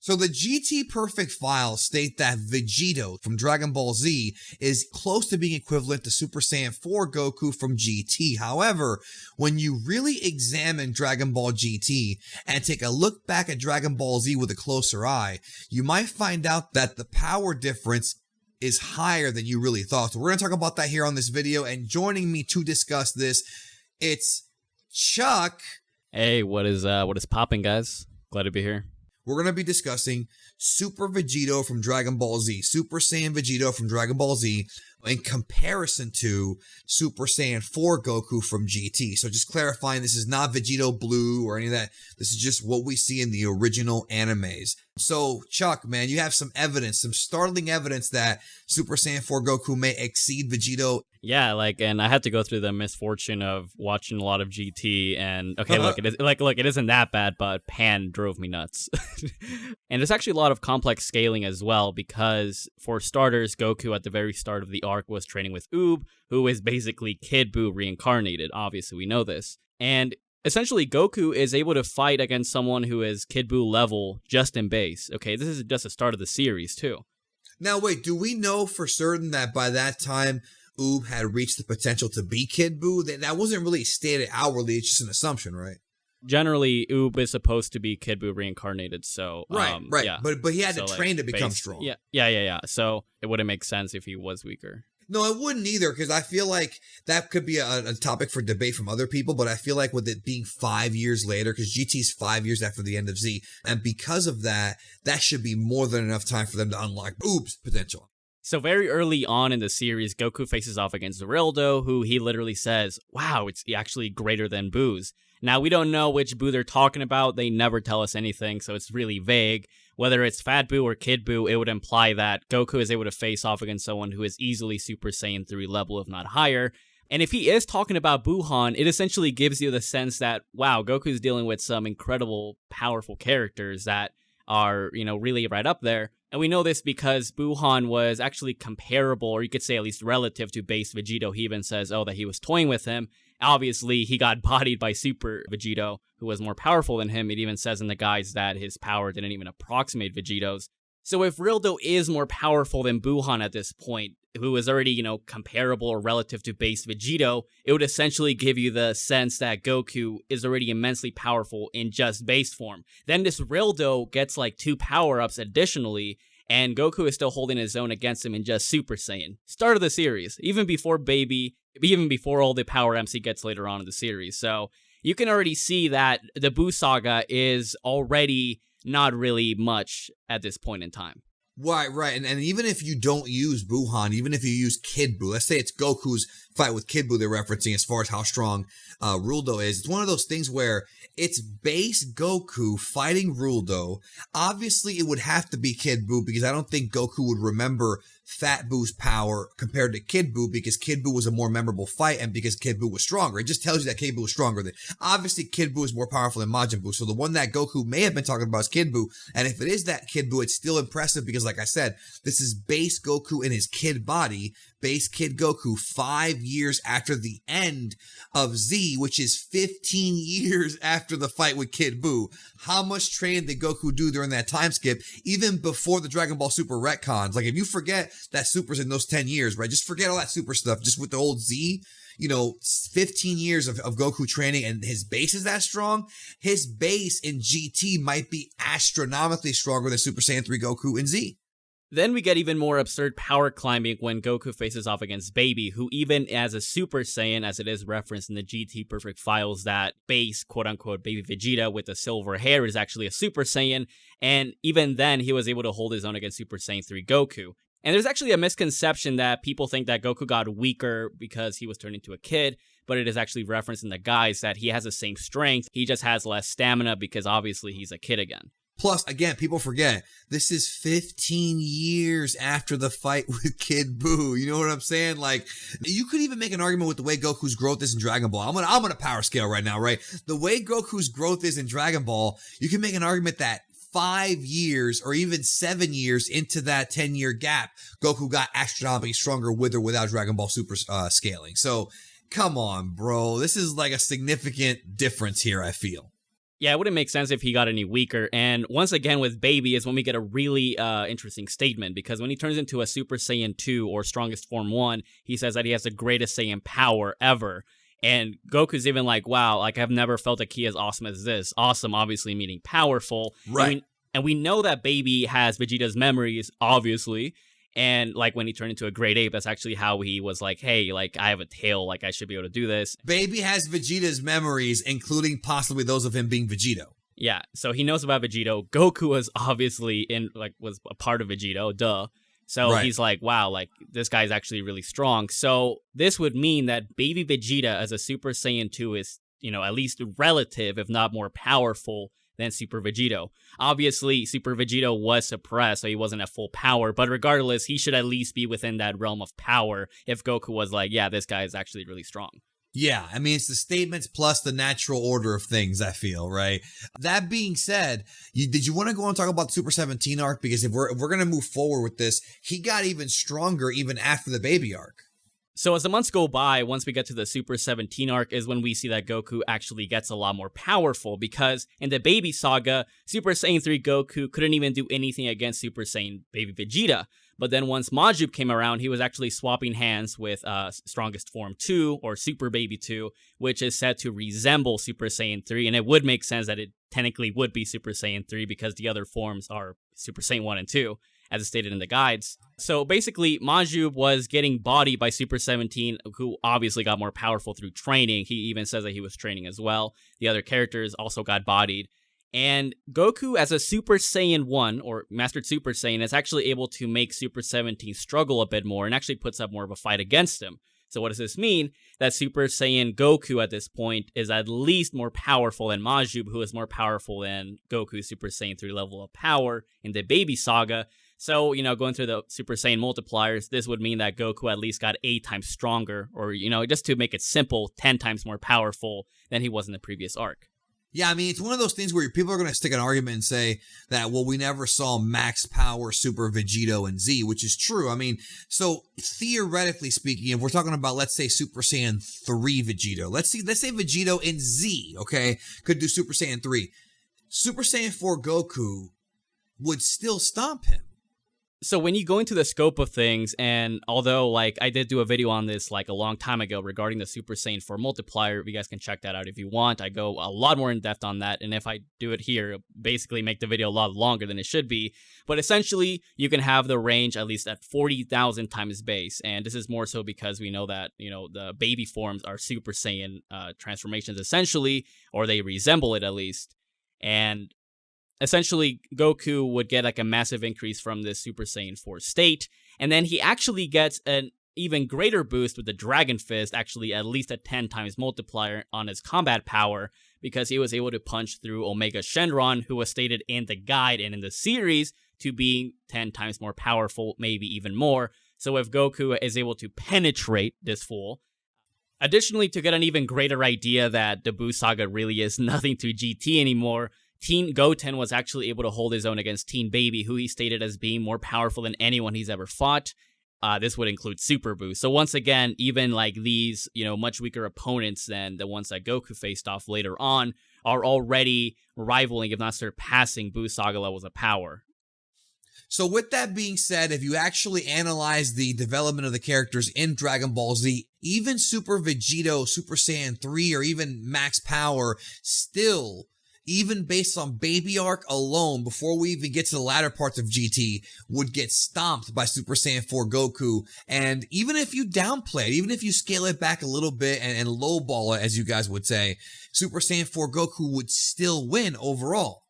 So the GT Perfect files state that Vegito from Dragon Ball Z is close to being equivalent to Super Saiyan 4 Goku from GT. However, when you really examine Dragon Ball GT and take a look back at Dragon Ball Z with a closer eye, you might find out that the power difference is higher than you really thought. So we're going to talk about that here on this video, and joining me to discuss this, it's Chuck. Hey, what is popping, guys? Glad to be here. We're going to be discussing Super Vegito from Dragon Ball Z, Super Saiyan Vegito from Dragon Ball Z, in comparison to Super Saiyan 4 Goku from GT. So just clarifying, this is not Vegito Blue or any of that. This is just what we see in the original animes. So, Chuck, man, you have some evidence, some startling evidence that Super Saiyan 4 Goku may exceed Vegito. Yeah, and I had to go through the misfortune of watching a lot of GT, and okay, look, it isn't that bad, but Pan drove me nuts. And there's actually a lot of complex scaling as well, because for starters, Goku at the very start of the arc was training with Oob, who is basically Kid Buu reincarnated. Obviously, we know this. And essentially, Goku is able to fight against someone who is Kid Buu level just in base. Okay, this is just the start of the series, too. Now, wait, do we know for certain that by that time, Oob had reached the potential to be Kid Buu? That wasn't really stated outwardly, it's just an assumption, right? Generally, Oob is supposed to be Kid Buu reincarnated, so... Right. Yeah. But he had to train to become strong. Yeah. So it wouldn't make sense if he was weaker. No, it wouldn't either, because I feel like that could be a topic for debate from other people, but I feel like with it being 5 years later, because GT's 5 years after the end of Z, and because of that, that should be more than enough time for them to unlock Oob's potential. So very early on in the series, Goku faces off against Rildo, who he literally says, wow, it's actually greater than Buu's. Now, we don't know which Buu they're talking about. They never tell us anything, so it's really vague. Whether it's Fat Buu or Kid Buu, it would imply that Goku is able to face off against someone who is easily Super Saiyan 3 level, if not higher. And if he is talking about Buuhan, it essentially gives you the sense that, wow, Goku's dealing with some incredible, powerful characters that are, really right up there. And we know this because Buuhan was actually comparable, or you could say at least relative to base Vegito. He even says, that he was toying with him. Obviously, he got bodied by Super Vegito, who was more powerful than him. It even says in the guides that his power didn't even approximate Vegito's. So if Rildo is more powerful than Buuhan at this point, who is already, comparable or relative to base Vegito, it would essentially give you the sense that Goku is already immensely powerful in just base form. Then this Rildo gets like 2 power-ups additionally, and Goku is still holding his own against him in just Super Saiyan. Start of the series, even before all the power ups he gets later on in the series. So you can already see that the Buu saga is already not really much at this point in time. Right. And even if you don't use Buuhan, even if you use Kid Buu, let's say it's Goku's fight with Kid Buu they're referencing as far as how strong Rildo is. It's one of those things where it's base Goku fighting Rildo. Obviously, it would have to be Kid Buu because I don't think Goku would remember Fat Buu's power compared to Kid Buu because Kid Buu was a more memorable fight and because Kid Buu was stronger. It just tells you that Kid Buu was stronger. Obviously, Kid Buu is more powerful than Majin Buu. So the one that Goku may have been talking about is Kid Buu. And if it is that Kid Buu, it's still impressive because, like I said, this is base Goku in his kid body, base Kid Goku 5 years after the end of Z, which is 15 years after the fight with Kid Buu. How much training did Goku do during that time skip, even before the Dragon Ball Super retcons? Like, if you forget that Super's in those 10 years, right? Just forget all that Super stuff. Just with the old Z, 15 years of Goku training and his base is that strong. His base in GT might be astronomically stronger than Super Saiyan 3 Goku in Z. Then we get even more absurd power climbing when Goku faces off against Baby, who even as a Super Saiyan, as it is referenced in the GT Perfect files, that base, quote-unquote, Baby Vegeta with the silver hair is actually a Super Saiyan, and even then he was able to hold his own against Super Saiyan 3 Goku. And there's actually a misconception that people think that Goku got weaker because he was turned into a kid, but it is actually referenced in the guides that he has the same strength, he just has less stamina because obviously he's a kid again. Plus, again, people forget, this is 15 years after the fight with Kid Buu. You know what I'm saying? Like, you could even make an argument with the way Goku's growth is in Dragon Ball. I'm on a power scale right now, right? The way Goku's growth is in Dragon Ball, you can make an argument that 5 years or even 7 years into that 10-year gap, Goku got astronomically stronger with or without Dragon Ball Super scaling. So come on, bro. This is like a significant difference here, I feel. Yeah, it wouldn't make sense if he got any weaker. And once again, with Baby is when we get a really interesting statement, because when he turns into a Super Saiyan 2 or Strongest Form 1, he says that he has the greatest Saiyan power ever. And Goku's even like, wow, like I've never felt a ki as awesome as this. Awesome, obviously meaning powerful. Right. And we know that Baby has Vegeta's memories, obviously. And like when he turned into a great ape, that's actually how he was like, hey, like I have a tail, like I should be able to do this. Baby has Vegeta's memories, including possibly those of him being Vegito. Yeah, so he knows about Vegito. Goku was obviously was a part of Vegito, duh. So He's like, wow, like this guy's actually really strong. So this would mean that baby Vegeta as a Super Saiyan 2 is, at least relative, if not more powerful than Super Vegito. Obviously, Super Vegito was suppressed, so he wasn't at full power, but regardless, he should at least be within that realm of power if Goku was like, yeah, this guy is actually really strong. Yeah, I mean, it's the statements plus the natural order of things, I feel, right? That being said, did you want to go and talk about the Super 17 arc? Because if we're going to move forward with this, he got even stronger even after the baby arc. So as the months go by, once we get to the Super 17 arc is when we see that Goku actually gets a lot more powerful, because in the Baby Saga, Super Saiyan 3 Goku couldn't even do anything against Super Saiyan Baby Vegeta. But then once Majub came around, he was actually swapping hands with Strongest Form 2 or Super Baby 2, which is said to resemble Super Saiyan 3, and it would make sense that it technically would be Super Saiyan 3 because the other forms are Super Saiyan 1 and 2. As it's stated in the guides. So basically, Majub was getting bodied by Super 17, who obviously got more powerful through training. He even says that he was training as well. The other characters also got bodied. And Goku, as a Super Saiyan 1, or Mastered Super Saiyan, is actually able to make Super 17 struggle a bit more and actually puts up more of a fight against him. So what does this mean? That Super Saiyan Goku at this point is at least more powerful than Majub, who is more powerful than Goku's Super Saiyan 3 level of power in the Baby Saga. So, going through the Super Saiyan multipliers, this would mean that Goku at least got 8 times stronger, or, just to make it simple, 10 times more powerful than he was in the previous arc. Yeah, I mean, it's one of those things where people are going to stick an argument and say that, well, we never saw max power Super Vegito and Z, which is true. I mean, so theoretically speaking, if we're talking about, let's say, Super Saiyan 3 Vegito, let's say Vegito and Z, okay, could do Super Saiyan 3. Super Saiyan 4 Goku would still stomp him. So when you go into the scope of things, and although like I did do a video on this like a long time ago regarding the Super Saiyan 4 multiplier, you guys can check that out if you want. I go a lot more in depth on that, and if I do it here, it'll basically make the video a lot longer than it should be. But essentially, you can have the range at least at 40,000 times base, and this is more so because we know that the baby forms are Super Saiyan transformations essentially, or they resemble it at least, and essentially, Goku would get like a massive increase from this Super Saiyan 4 state, and then he actually gets an even greater boost with the Dragon Fist, actually at least a 10 times multiplier on his combat power, because he was able to punch through Omega Shenron, who was stated in the guide and in the series to be 10 times more powerful, maybe even more. So if Goku is able to penetrate this fool, additionally, to get an even greater idea that the Buu Saga really is nothing to GT anymore, Teen Goten was actually able to hold his own against Teen Baby, who he stated as being more powerful than anyone he's ever fought. This would include Super Buu. So once again, even like these, much weaker opponents than the ones that Goku faced off later on are already rivaling, if not surpassing, Buu Saga levels of power. So with that being said, if you actually analyze the development of the characters in Dragon Ball Z, even Super Vegito, Super Saiyan 3, or even Max Power still, even based on Baby Arc alone, before we even get to the latter parts of GT, would get stomped by Super Saiyan 4 Goku. And even if you downplay it, even if you scale it back a little bit and lowball it, as you guys would say, Super Saiyan 4 Goku would still win overall.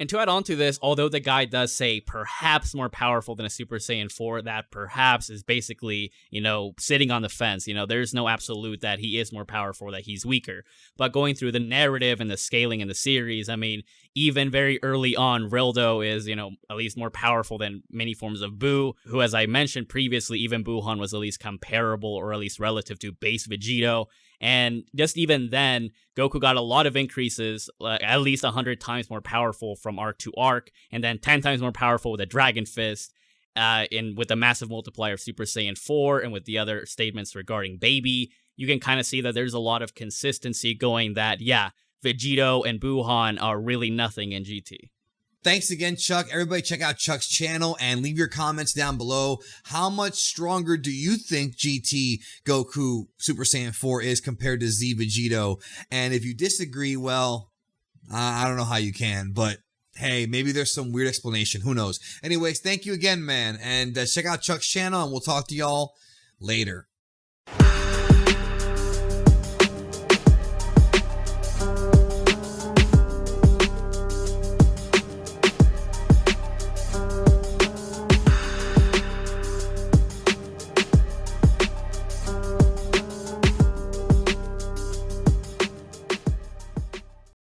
And to add on to this, although the guide does say perhaps more powerful than a Super Saiyan 4, that perhaps is basically, sitting on the fence. There's no absolute that he is more powerful, that he's weaker. But going through the narrative and the scaling in the series, I mean, even very early on, Rildo is, at least more powerful than many forms of Buu, who, as I mentioned previously, even Buuhan was at least comparable, or at least relative to base Vegito. And just even then, Goku got a lot of increases, at least 100 times more powerful from arc to arc, and then 10 times more powerful with a Dragon Fist, with the massive multiplier of Super Saiyan 4, and with the other statements regarding Baby. you can kind of see that there's a lot of consistency going that, yeah, Vegito and Buhan are really nothing in GT. Thanks again, Chuck. Everybody check out Chuck's channel and leave your comments down below. How much stronger do you think GT Goku Super Saiyan 4 is compared to Z Vegito? And if you disagree, well, I don't know how you can, but hey, maybe there's some weird explanation. Who knows? Anyways, thank you again, man. And check out Chuck's channel, and we'll talk to y'all later.